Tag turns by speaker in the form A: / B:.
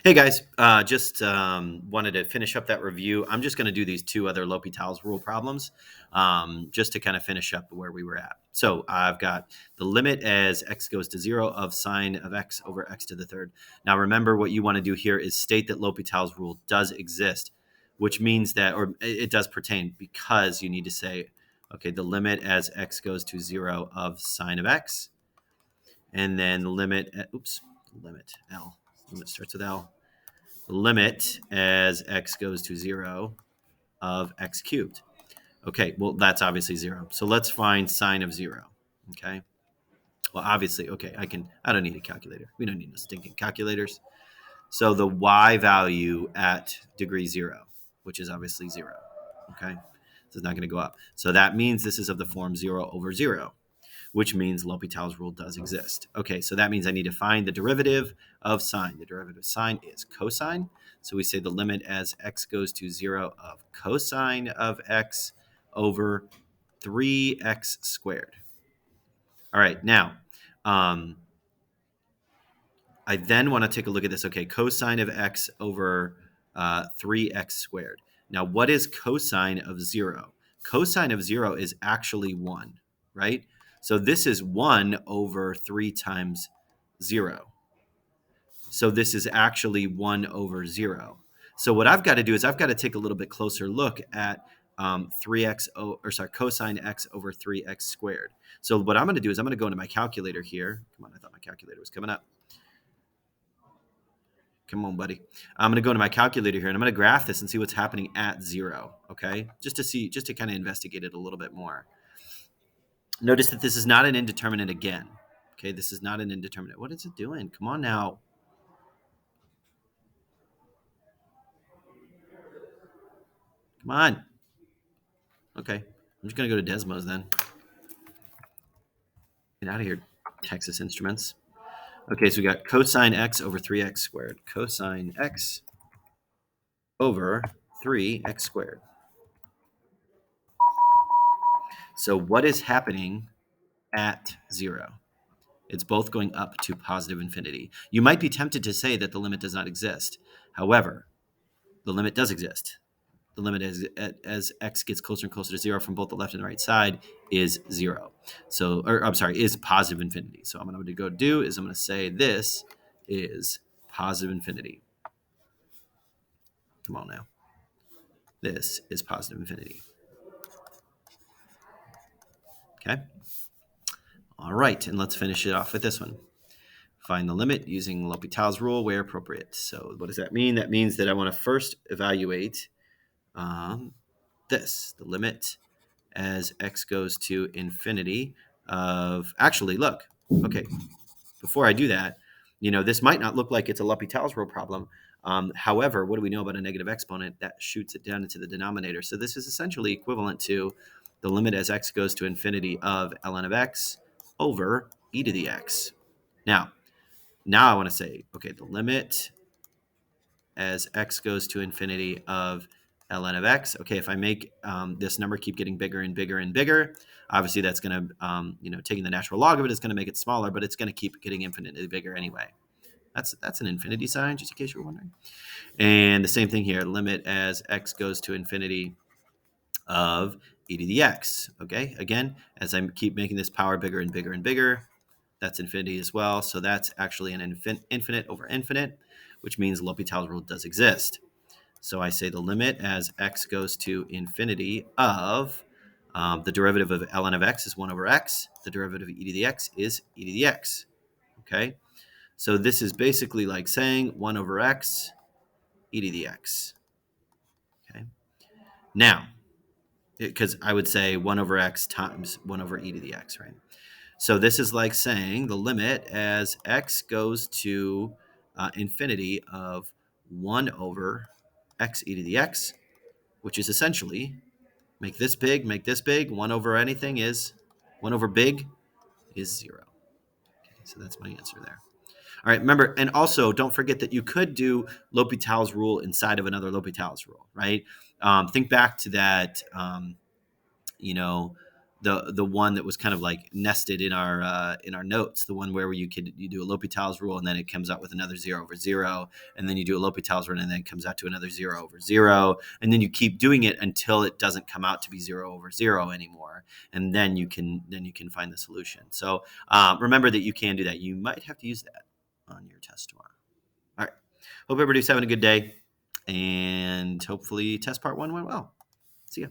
A: Hey guys, just wanted to finish up that review. I'm just going to do these two other L'Hopital's rule problems just to kind of finish up where we were at. So I've got the limit as x goes to 0 of sine of x over x to the third. Now remember, what you want to do here is state that L'Hopital's rule does exist, which means that, or it does pertain, because you need to say, okay, the limit as x goes to 0 of sine of x, and then the limit, limit L, limit starts with L, limit as x goes to 0 of x cubed. Okay, well, that's obviously 0. So let's find sine of 0. Okay. Well, obviously, okay, I don't need a calculator. We don't need no stinking calculators. So the y value at degree 0, which is obviously 0. Okay. So it's not going to go up. So that means this is of the form 0 over 0, which means L'Hopital's rule does exist. Okay, so that means I need to find the derivative of sine. The derivative of sine is cosine. So we say the limit as x goes to 0 of cosine of x over 3x squared. All right, now I then want to take a look at this. Okay, cosine of x over 3x squared. Now, what is cosine of 0? Cosine of 0 is actually 1, right? So this is 1 over 3 times 0. So this is actually 1 over 0. So what I've got to do is I've got to take a little bit closer look at 3x, cosine x over 3x squared. So what I'm going to do is I'm going to go into my calculator here. Come on, I thought my calculator was coming up. Come on, buddy. I'm going to go into my calculator here and I'm going to graph this and see what's happening at 0. Okay. Just to kind of investigate it a little bit more. Notice that this is not an indeterminate again. Okay. This is not an indeterminate. What is it doing? Come on now. Come on. Okay. I'm just going to go to Desmos then. Get out of here, Texas Instruments. Okay. So we got cosine x over 3x squared. Cosine x over 3x squared. So what is happening at 0? It's both going up to positive infinity. You might be tempted to say that the limit does not exist. However, the limit does exist. The limit as x gets closer and closer to 0 from both the left and the right side is 0. So, or I'm sorry, is positive infinity. So I'm going to go do is I'm going to say this is positive infinity. Come on now. This is positive infinity. Okay. All right, and let's finish it off with this one. Find the limit using L'Hopital's rule where appropriate. So what does that mean? That means that I want to first evaluate the limit as x goes to infinity of, actually, look, okay, before I do that, this might not look like it's a L'Hopital's rule problem. However, what do we know about a negative exponent? That shoots it down into the denominator. So this is essentially equivalent to the limit as x goes to infinity of ln of x over e to the x. Now I want to say, okay, the limit as x goes to infinity of ln of x. Okay, if I make this number keep getting bigger and bigger and bigger, obviously that's going to, taking the natural log of it is going to make it smaller, but it's going to keep getting infinitely bigger anyway. That's an infinity sign, just in case you're wondering. And the same thing here, limit as x goes to infinity of e to the x. Okay, again, as I keep making this power bigger and bigger and bigger, that's infinity as well. So that's actually an infinite over infinite, which means L'Hopital's rule does exist. So I say the limit as x goes to infinity of the derivative of ln of x is 1 over x. The derivative of e to the x is e to the x. Okay, so this is basically like saying 1 over x, e to the x. Okay, now, because I would say 1 over x times 1 over e to the x, right? So this is like saying the limit as x goes to infinity of 1 over x e to the x, which is essentially make this big, 1 over anything is 1 over big is 0. Okay, so that's my answer there. All right, remember, and also don't forget that you could do L'Hopital's rule inside of another L'Hopital's rule, right? Think back to that, you know, the one that was kind of like nested in our notes, the one where you do a L'Hopital's rule and then it comes out with another 0/0, and then you do a L'Hopital's rule and then it comes out to another 0/0, and then you keep doing it until it doesn't come out to be 0/0 anymore, and then you can find the solution. So remember that you can do that. You might have to use that on your test tomorrow. All right. Hope everybody's having a good day, and hopefully test part 1 went well. See ya.